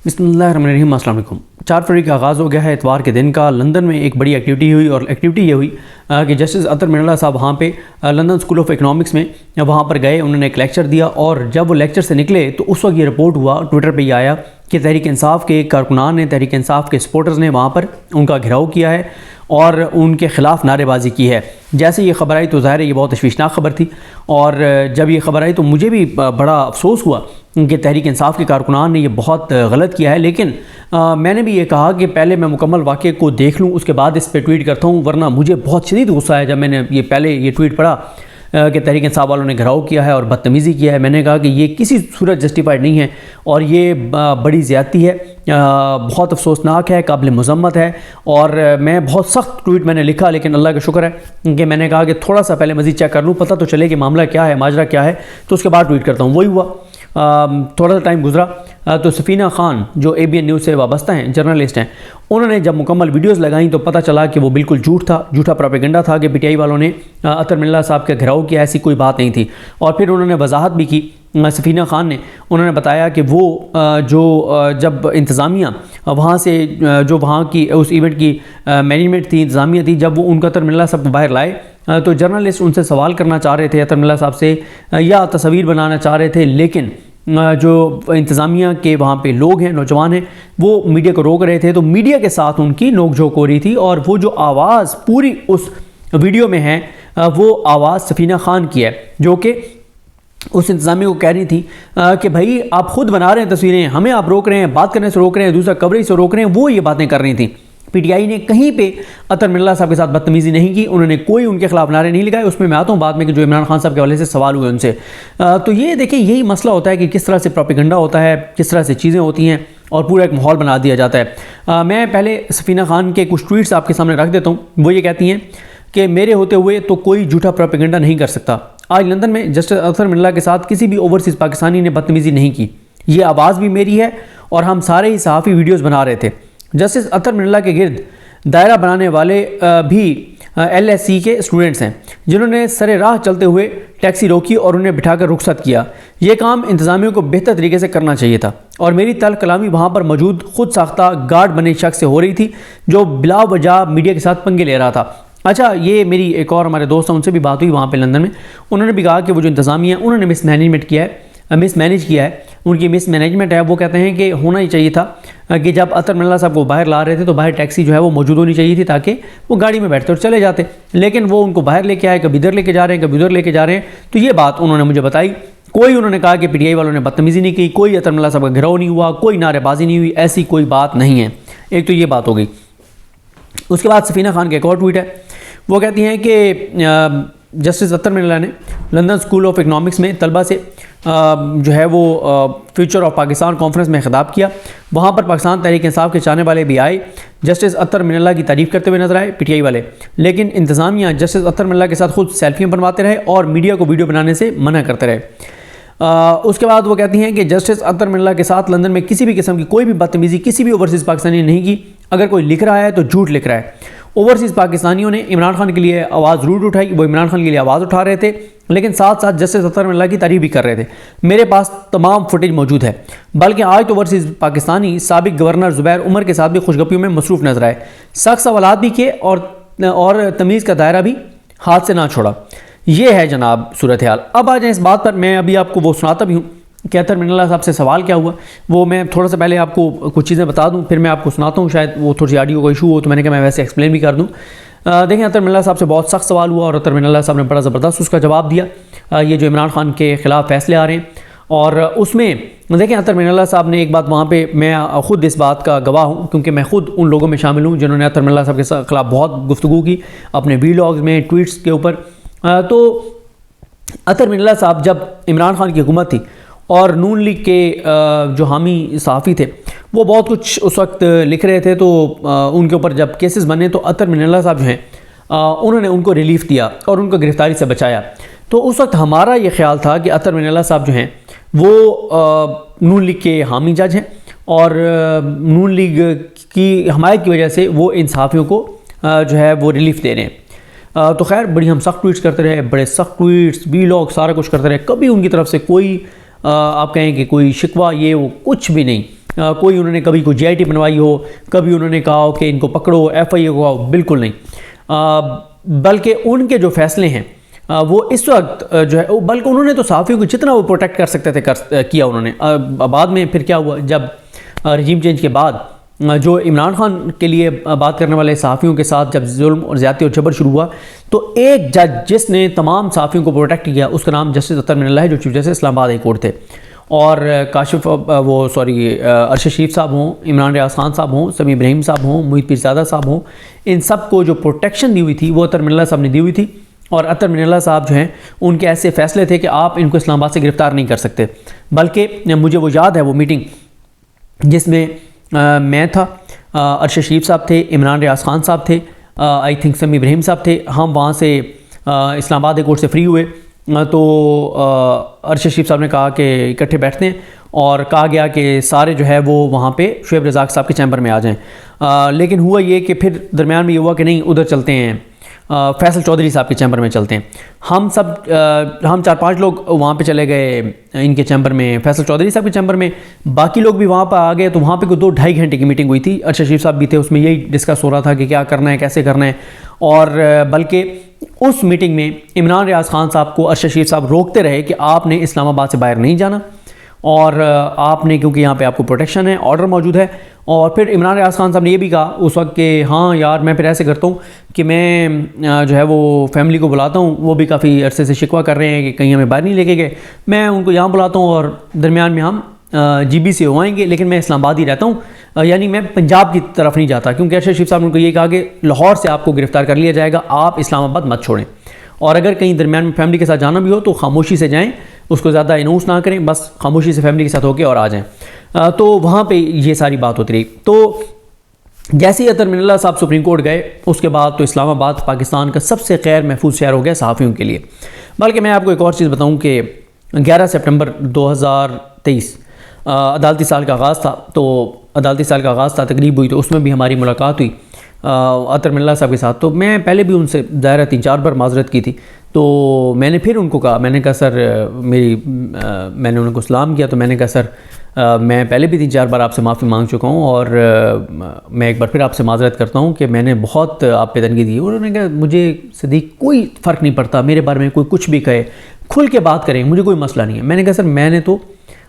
بسم اللہ الرحمن الرحیم۔ السلام علیکم۔ 4 فروری کا آغاز ہو گیا ہے اتوار کے دن کا۔ لندن میں ایک بڑی ایکٹیویٹی ہوئی اور ایکٹیویٹی یہ ہوئی کہ جسٹس اطہر من اللہ صاحب وہاں پہ لندن اسکول آف اکنامکس میں وہاں پر گئے، انہوں نے ایک لیکچر دیا اور جب وہ لیکچر سے نکلے تو اس وقت یہ رپورٹ ہوا، ٹویٹر پہ یہ آیا کہ تحریک انصاف کے کارکنان نے، تحریک انصاف کے سپورٹرز نے وہاں پر ان کا گھیراؤ کیا ہے اور ان کے خلاف نعرے بازی کی ہے۔ جیسے یہ خبر آئی تو ظاہر ہے یہ بہت تشویشناک خبر تھی، اور جب یہ خبر آئی تو مجھے بھی بڑا افسوس ہوا کہ تحریک انصاف کے کارکنان نے یہ بہت غلط کیا ہے، لیکن میں نے بھی یہ کہا کہ پہلے میں مکمل واقعے کو دیکھ لوں، اس کے بعد اس پہ ٹویٹ کرتا ہوں، ورنہ مجھے بہت شدید غصہ آیا جب میں نے یہ ٹویٹ پڑھا کہ تحریک انصاف والوں نے گھراؤ کیا ہے اور بدتمیزی کیا ہے۔ میں نے کہا کہ یہ کسی صورت جسٹیفائڈ نہیں ہے اور یہ بڑی زیادتی ہے، بہت افسوسناک ہے، قابل مذمت ہے، اور میں بہت سخت ٹویٹ میں نے لکھا، لیکن اللہ کا شکر ہے کہ میں نے کہا کہ تھوڑا سا پہلے مزید چیک کر لوں، پتہ تو چلے کہ معاملہ کیا ہے، ماجرا کیا ہے، تو اس کے بعد ٹویٹ کرتا ہوں۔ وہی ہوا، تھوڑا سا ٹائم گزرا تو سفینہ خان جو ABN نیوز سے وابستہ ہیں، جرنلسٹ ہیں، انہوں نے جب مکمل ویڈیوز لگائیں تو پتہ چلا کہ وہ بالکل جھوٹا پروپیگنڈا تھا کہ PTI والوں نے اطہر من اللہ صاحب کا گھیراؤ کیا، ایسی کوئی بات نہیں تھی۔ اور پھر انہوں نے وضاحت بھی کی، سفینہ خان نے، انہوں نے بتایا کہ وہ جب انتظامیہ وہاں سے جو وہاں کی اس ایونٹ کی مینجمنٹ تھی، انتظامیہ تھی، جب وہ ان کا اطہر من اللہ صاحب کو باہر لائے تو جرنلسٹ ان سے سوال کرنا چاہ رہے تھے اطہر من اللہ صاحب سے، یا تصاویر بنانا چاہ رہے تھے، لیکن جو انتظامیہ کے وہاں پہ لوگ ہیں، نوجوان ہیں، وہ میڈیا کو روک رہے تھے، تو میڈیا کے ساتھ ان کی نوک جھوک ہو رہی تھی، اور وہ جو آواز پوری اس ویڈیو میں ہے وہ آواز سفینہ خان کی ہے، جو کہ اس انتظامیہ کو کہہ رہی تھی کہ بھائی آپ خود بنا رہے ہیں تصویریں، ہمیں آپ روک رہے ہیں، بات کرنے سے روک رہے ہیں، دوسرا کوریج سے روک رہے ہیں، وہ یہ باتیں کر رہی تھیں۔ PTI نے کہیں پہ اطہر من اللہ صاحب کے ساتھ بدتمیزی نہیں کی، انہوں نے کوئی ان کے خلاف نعرے نہیں لگائے۔ اس میں آتا ہوں بعد میں کہ جو عمران خان صاحب کے حوالے سے سوال ہوئے ان سے، تو یہ دیکھیں یہی مسئلہ ہوتا ہے کہ کس طرح سے پروپیگنڈا ہوتا ہے، کس طرح سے چیزیں ہوتی ہیں اور پورا ایک ماحول بنا دیا جاتا ہے۔ میں پہلے سفینہ خان کے کچھ ٹویٹس آپ کے سامنے رکھ دیتا ہوں۔ وہ یہ کہتی ہیں کہ میرے ہوتے ہوئے تو کوئی جھوٹا پروپیگنڈا نہیں کر سکتا۔ آج لندن میں جسٹس اطہر من اللہ کے ساتھ کسی بھی اوورسیز پاکستانی نے بدتمیزی نہیں کی، یہ آواز بھی میری ہے اور ہم سارے ہی صحافی ویڈیوز بنا رہے تھے۔ جسٹس اطہر من اللہ کے گرد دائرہ بنانے والے بھی LSE کے اسٹوڈنٹس ہیں، جنہوں نے سر راہ چلتے ہوئے ٹیکسی روکی اور انہیں بٹھا کر رخصت کیا۔ یہ کام انتظامیہ کو بہتر طریقے سے کرنا چاہیے تھا، اور میری تلخ کلامی وہاں پر موجود خود ساختہ گارڈ بنے شخص سے ہو رہی تھی جو بلا وجہ میڈیا کے ساتھ پنگے لے رہا تھا۔ اچھا، یہ میری ایک اور ہمارے دوست ہیں، ان سے بھی بات ہوئی وہاں پہ لندن میں، انہوں نے بھی کہا کہ وہ جو انتظامیہ ہے انہوں نے مس مینج کیا ہے، ان کی مس مینجمنٹ ہے۔ وہ کہتے ہیں کہ ہونا ہی چاہیے تھا کہ جب اطہر من اللہ صاحب کو باہر لا رہے تھے تو باہر ٹیکسی جو ہے وہ موجود ہونی چاہیے تھی تاکہ وہ گاڑی میں بیٹھتے اور چلے جاتے، لیکن وہ ان کو باہر لے کے آئے، کبھی ادھر لے کے جا رہے ہیں، کبھی ادھر لے کے جا رہے ہیں۔ تو یہ بات انہوں نے مجھے بتائی۔ کوئی انہوں نے کہا کہ PTI والوں نے بدتمیزی نہیں کی، کوئی اطہر من اللہ صاحب کا گھیراؤ نہیں ہوا، کوئی نعرے بازی نہیں ہوئی، ایسی کوئی بات نہیں ہے۔ ایک تو یہ بات ہو گئی۔ اس کے بعد سفینہ خان کا ایک اور ٹویٹ ہے، وہ کہتی ہیں کہ جسٹس اطہر من اللہ نے لندن اسکول آف اکنامکس میں طلبہ سے جو ہے وہ فیوچر آف پاکستان کانفرنس میں خطاب کیا۔ وہاں پر پاکستان تحریک انصاف کے چاہنے والے بھی آئے، جسٹس اطہر من اللہ کی تعریف کرتے ہوئے نظر آئے PTI والے، لیکن انتظامیہ جسٹس اطہر من اللہ کے ساتھ خود سیلفیاں بنواتے رہے اور میڈیا کو ویڈیو بنانے سے منع کرتے رہے۔ اس کے بعد وہ کہتی ہیں کہ جسٹس اطہر من اللہ کے ساتھ لندن میں کسی بھی قسم کی کوئی بھی بدتمیزی کسی بھی اوورسیز پاکستانی نے نہیں کی۔ اگر کوئی لکھ رہا ہے تو جھوٹ لکھ رہا ہے۔ اوورسیز پاکستانیوں نے عمران خان کے لیے آواز ضرور اٹھائی، وہ عمران خان کے لیے آواز اٹھا رہے تھے، لیکن ساتھ ساتھ جسٹس اطہر من اللہ کی تعریف بھی کر رہے تھے۔ میرے پاس تمام فوٹیج موجود ہے، بلکہ آج تو اوورسیز پاکستانی سابق گورنر زبیر عمر کے ساتھ بھی خوشگپیوں میں مصروف نظر آئے، سخت سوالات بھی کیے اور تمیز کا دائرہ بھی ہاتھ سے نہ چھوڑا۔ یہ ہے جناب صورتحال۔ اب آ جائیں اس بات پر، میں ابھی آپ کو وہ سناتا بھی ہوں کہ اطہر من اللہ صاحب سے سوال کیا ہوا۔ وہ میں تھوڑا سا پہلے آپ کو کچھ چیزیں بتا دوں، پھر میں آپ کو سناتا ہوں، شاید وہ تھوڑی سی آڈیو کا ایشو ہو تو میں نے کہا میں ویسے ایکسپلین بھی کر دوں۔ دیکھیں اطہر من اللہ صاحب سے بہت سخت سوال ہوا اور اطہر من اللہ صاحب نے بڑا زبردست اس کا جواب دیا، یہ جو عمران خان کے خلاف فیصلے آ رہے ہیں، اور اس میں دیکھیں اطہر من اللہ صاحب نے ایک بات وہاں پہ، میں خود اس بات کا گواہ ہوں کیونکہ میں خود ان لوگوں میں شامل ہوں جنہوں نے اطہر من اللہ صاحب کے خلاف بہت گفتگو کی اپنے ویلاگز میں، ٹویٹس کے اوپر۔ تو اطہر من اللہ صاحب جب عمران خان کی حکومت تھی اور نون لیگ کے جو حامی صحافی تھے وہ بہت کچھ اس وقت لکھ رہے تھے، تو ان کے اوپر جب کیسز بنے تو اطہر من اللہ صاحب جو ہیں انہوں نے ان کو ریلیف دیا اور ان کو گرفتاری سے بچایا۔ تو اس وقت ہمارا یہ خیال تھا کہ اطہر من اللہ صاحب جو ہیں وہ نون لیگ کے حامی جج ہیں اور نون لیگ کی حمایت کی وجہ سے وہ ان صحافیوں کو جو ہے وہ ریلیف دے رہے ہیں۔ تو خیر بڑی ہم سخت ٹویٹس کرتے رہے، بڑے سخت ٹویٹس، ویلاگ، سارا کچھ کرتے رہے، کبھی ان کی طرف سے کوئی آپ کہیں کہ کوئی شکوہ یہ وہ کچھ بھی نہیں۔ کوئی انہوں نے کبھی کوئی GIT بنوائی ہو، کبھی انہوں نے کہا ہو کہ ان کو پکڑو، FIA کو کہا، بالکل نہیں، بلکہ ان کے جو فیصلے ہیں وہ اس وقت جو ہے، بلکہ انہوں نے تو صحافیوں کو جتنا وہ پروٹیکٹ کر سکتے تھے کیا انہوں نے۔ بعد میں پھر کیا ہوا، جب رجیم چینج کے بعد جو عمران خان کے لیے بات کرنے والے صحافیوں کے ساتھ جب ظلم اور زیادتی اور جبر شروع ہوا، تو ایک جج جس نے تمام صحافیوں کو پروٹیکٹ کیا، اس کا نام جسٹس اطہر من اللہ ہے، جو چیف جسٹس اسلام آباد ہائی کورٹ تھے۔ اور ارشد شریف صاحب ہوں، عمران ریاض خان صاحب ہوں، سمیع ابراہیم صاحب ہوں، محیط پیرزادہ صاحب ہوں، ان سب کو جو پروٹیکشن دی ہوئی تھی وہ اطہر من اللہ صاحب نے دی ہوئی تھی۔ اور اطہر من اللہ صاحب جو ہیں، ان کے ایسے فیصلے تھے کہ آپ ان کو اسلام آباد سے گرفتار نہیں کر سکتے۔ بلکہ مجھے وہ یاد ہے وہ میٹنگ جس میں میں تھا، ارشد شریف صاحب تھے، عمران ریاض خان صاحب تھے، آئی تھنک سمیع ابراہیم صاحب تھے، ہم وہاں سے اسلام آباد کورٹ سے فری ہوئے، تو ارشد شریف صاحب نے کہا کہ اکٹھے بیٹھتے ہیں، اور کہا گیا کہ سارے جو ہے وہ وہاں پہ شعیب رزاق صاحب کے چیمبر میں آ جائیں۔ لیکن ہوا یہ کہ پھر درمیان میں یہ ہوا کہ نہیں، ادھر چلتے ہیں، فیصل چودھری صاحب کے چیمبر میں چلتے ہیں۔ ہم 4-5 لوگ وہاں پہ چلے گئے ان کے چیمبر میں، فیصل چودھری صاحب کے چیمبر میں، باقی لوگ بھی وہاں پہ آ گئے۔ تو وہاں پہ کوئی 2-2.5 گھنٹے کی میٹنگ ہوئی تھی، ارشد شریف صاحب بھی تھے، اس میں یہی ڈسکس ہو رہا تھا کہ کیا کرنا ہے، کیسے کرنا ہے۔ اور بلکہ اس میٹنگ میں عمران ریاض خان صاحب کو ارشد شریف صاحب روکتے رہے کہ آپ نے اسلام آباد سے باہر نہیں جانا، اور آپ نے، کیونکہ یہاں پہ آپ کو پروٹیکشن ہے، آرڈر موجود ہے۔ اور پھر عمران ریاض خان صاحب نے یہ بھی کہا اس وقت کہ ہاں یار، میں پھر ایسے کرتا ہوں کہ میں جو ہے وہ فیملی کو بلاتا ہوں، وہ بھی کافی عرصے سے شکوہ کر رہے ہیں کہ کہیں ہمیں باہر نہیں لے کے گئے، میں ان کو یہاں بلاتا ہوں اور درمیان میں ہم GB سے ہوائیں گے، لیکن میں اسلام آباد ہی رہتا ہوں، یعنی میں پنجاب کی طرف نہیں جاتا، کیونکہ ارشد شریف صاحب نے ان کو یہ کہا کہ لاہور سے آپ کو گرفتار کر لیا جائے گا، آپ اسلام آباد مت چھوڑیں، اور اگر کہیں درمیان میں فیملی کے ساتھ جانا بھی ہو تو خاموشی سے جائیں، اس کو زیادہ اناؤنس نہ کریں، بس خاموشی سے فیملی کے ساتھ ہو کے اور آ جائیں۔ تو وہاں پہ یہ ساری بات ہوتی رہی۔ تو جیسے ہی اطہر من اللہ صاحب سپریم کورٹ گئے، اس کے بعد تو اسلام آباد پاکستان کا سب سے غیر محفوظ شہر ہو گیا صحافیوں کے لیے۔ بلکہ میں آپ کو ایک اور چیز بتاؤں کہ 11 سپٹمبر 2023 عدالتی سال کا آغاز تھا، تو عدالتی سال کا آغاز تھا، تقریب ہوئی، تو اس میں بھی ہماری ملاقات ہوئی اطہر من اللہ صاحب کے ساتھ۔ تو میں پہلے بھی ان سے ظاہر 3-4 بار معذرت کی تھی، تو میں نے پھر ان کو کہا، میں نے کہا سر میں نے ان کو سلام کیا، تو میں نے کہا سر میں پہلے بھی 3-4 بار آپ سے معافی مانگ چکا ہوں، اور میں ایک بار پھر آپ سے معذرت کرتا ہوں کہ میں نے بہت آپ پہ تنقید کی۔ انہوں نے کہا مجھے صدیق کوئی فرق نہیں پڑتا، میرے بارے میں کوئی کچھ بھی کہے، کھل کے بات کریں، مجھے کوئی مسئلہ نہیں ہے۔ میں نے کہا سر میں نے تو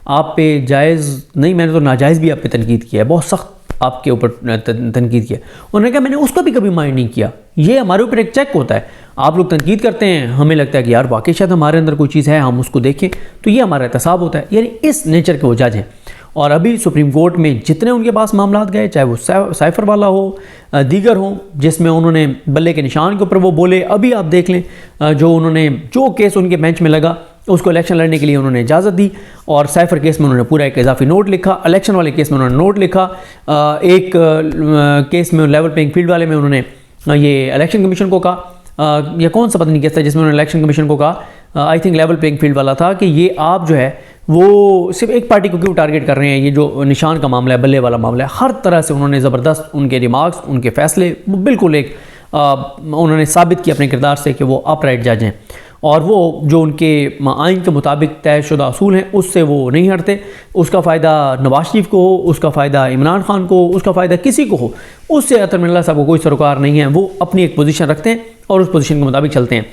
آپ پہ جائز نہیں، میں نے تو ناجائز بھی آپ پہ تنقید کیا ہے، بہت سخت آپ کے اوپر تنقید کیا۔ انہوں نے کہا میں نے اس کو بھی کبھی مائنڈ نہیں کیا، یہ ہمارے اوپر ایک چیک ہوتا ہے، آپ لوگ تنقید کرتے ہیں، ہمیں لگتا ہے کہ یار واقعی شاید ہمارے اندر کوئی چیز ہے، ہم اس کو دیکھیں، تو یہ ہمارا احتساب ہوتا ہے۔ یعنی اس نیچر کے وہ جج ہیں۔ اور ابھی سپریم کورٹ میں جتنے ان کے پاس معاملات گئے، چاہے وہ سائفر والا ہو، دیگر ہوں، جس میں انہوں نے بلے کے نشان کے اوپر وہ بولے، ابھی آپ دیکھ لیں جو انہوں نے جو کیس ان کے بینچ میں لگا اس کو الیکشن لڑنے کے لیے انہوں نے اجازت دی، اور سائفر کیس میں انہوں نے پورا ایک اضافی نوٹ لکھا، الیکشن والے کیس میں انہوں نے نوٹ لکھا، ایک کیس میں لیول پلینگ فیلڈ والے میں انہوں نے یہ الیکشن کمیشن کو کہا، یا کون سا پتہ نہیں کیس تھا جس میں انہوں نے الیکشن کمیشن کو کہا، I think level playing field والا تھا، کہ یہ آپ جو ہے وہ صرف ایک پارٹی کو کیوں ٹارگٹ کر رہے ہیں، یہ جو نشان کا معاملہ ہے، بلے والا معاملہ ہے، ہر طرح سے انہوں نے زبردست ان کے ریمارکس، ان کے فیصلے بالکل ایک انہوں نے ثابت کیا اپنے کردار سے کہ وہ اپ رائٹ جج ہیں، اور وہ جو ان کے آئین کے مطابق طے شدہ اصول ہیں اس سے وہ نہیں ہٹتے۔ اس کا فائدہ نواز شریف کو ہو، اس کا فائدہ عمران خان کو، اس کا فائدہ کسی کو ہو، اس سے اطہر من اللہ صاحب کو کوئی سروکار نہیں ہے، وہ اپنی ایک پوزیشن رکھتے ہیں اور اس پوزیشن کے مطابق چلتے ہیں۔